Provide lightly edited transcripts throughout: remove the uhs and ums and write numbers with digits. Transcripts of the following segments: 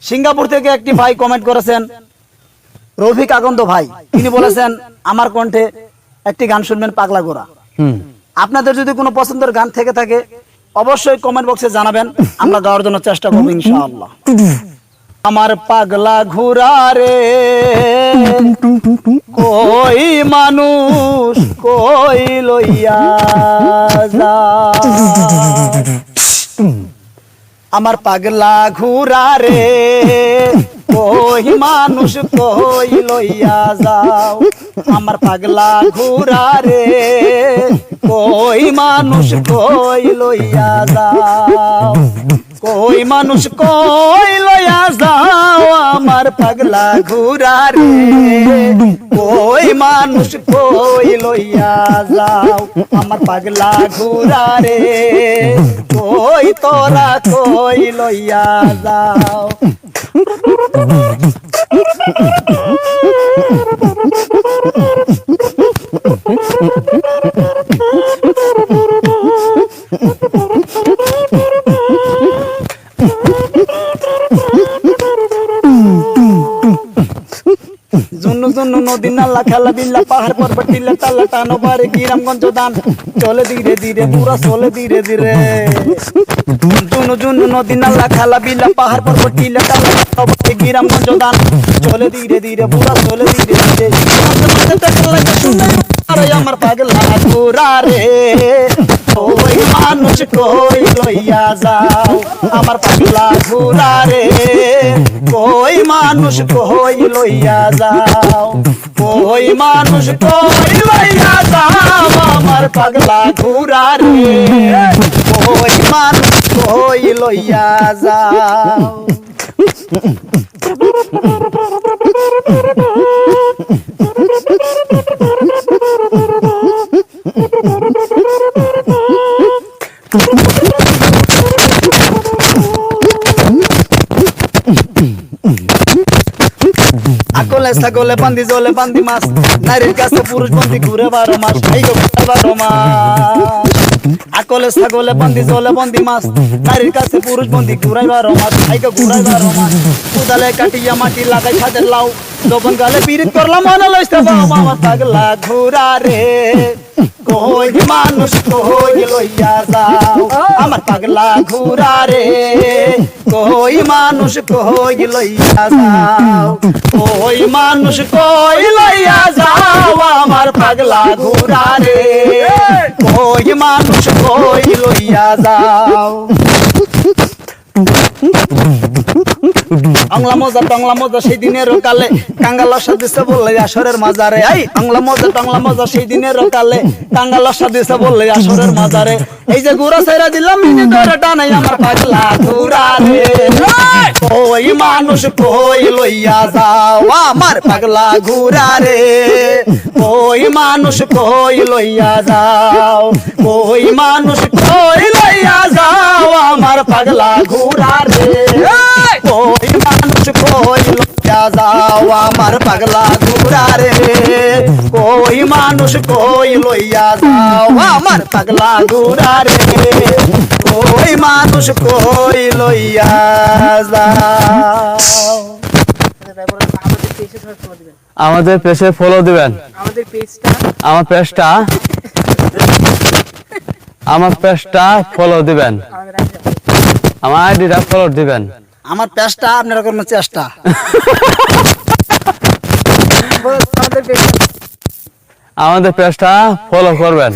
Singapore থেকে একটি ভাই কমেন্ট করেছেন, রফিক আকন্দ ভাই, তিনি বলেছেন আমার কণ্ঠে একটি গান শুনবেন, পাগলা ঘোড়া। আপনাদের যদি কোনো পছন্দের গান থেকে থাকে অবশ্যই কমেন্ট বক্সে জানাবেন, আমরা গাওয়ার জন্য চেষ্টা করব ইনশাআল্লাহ। আমার পাগলা ঘোড়া রে কই মানুষ কই লইয়া যা, আমার পাগলা ঘোড়া রে কই মানুষ কই লইয়া যাও, আমার পাগলা ঘোড়া রে কই মানুষ কই লইয়া যাও, কই মানুষ কই লইয়া যাও, আমার পাগলা ঘোড়া রে কই মানুষ কই লইয়া যাও, আমার পাগলা ঘোড়া রে কই তোরা কই লইয়া যাও। জুনু জুনু নদী নালা খেলা বিল্লা পাহাড় পর্বত টিলা তালা টানো বারে গ্রামগঞ্জ দান চলে ধীরে ধীরে পুরা চলে ধীরে ধীরে, জুনু জুনু নদী নালা খেলা বিল্লা পাহাড় পর্বত টিলা তালা বারে গ্রামগঞ্জ দান চলে ধীরে ধীরে পুরা চলে ধীরে ধীরে, আমার পাগলা ঘোড়া রে কই মানুষ কই লইয়া যাও, আমার পাগলা ঘোড়া রে কই মানুষ কই লইয়া যাও, কই মানুষ কই লইয়া যাও, আমার পাগলা ঘোড়া রে কই মানুষ কই লইয়া যাও। আকলে ছাগলে বান্দি জলে বান্দি মাছ, নারীর কাছে পুরুষ বন্দি ঘুরে 12 মাস, এই গো 12 মাস। আকলে ছাগলে বান্দি জলে বান্দি মাছ, নারীর কাছে পুরুষ বন্দি ঘুরাই 12 মাস, এই গো ঘুরাই 12 মাস। কোদালে কাটিয়া মাটি লাগাই খাদের লাউ, দবন গালে পিরিত করলাম মনে লইতে বাবা, আমার পাগলা ঘোড়া রে কই মানুষ কই লইয়া যাও, আমার পাগলা ঘোড়া রে কই মানুষ কই লইয়া যাও, কই মানুষ কই লইয়া যাও, আমার পাগলা ঘোড়া রে কই মানুষ কই লইয়া যাও। আংলা মজা সেই দিনের কালে কাঙ্গাল সাদিসে বললে আসরের মাজারে, এই আংলা মজা সেই দিনের কালে কাঙ্গাল সাদিসে বললে আসরের মাজারে, এই যে ঘোড়া ছাইরা দিলাম মিনি ধরে টানাই, আমার পাগলা ঘোড়া রে কই মানুষ কই লইয়া যাও, আমার পাগলা ঘোড়া রে কই মানুষ কই লইয়া যাও, কই মানুষ কই লইয়া যাও, আমার পাগলা ঘোড়া রে কই মানুষ কই লইয়া যাও, আমার পাগলা ঘোড়া রে কই মানুষ কই লইয়া যাও, আমার পাগলা ঘোড়া রে কই মানুষ কই লইয়া যাও। আমাদের পেজে ফলো দিবেন, আমার পেজটা ফলো দিবেন, আমার আইডিটা ফলো দিবেন, আমার পেজটা আপনারা করবেন চেষ্টা। আমাদের পেজটা ফলো করবেন,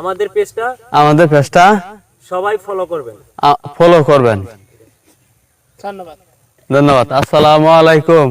আমাদের পেজটা সবাই ফলো করবেন, ফলো করবেন। ধন্যবাদ। আসসালামু আলাইকুম।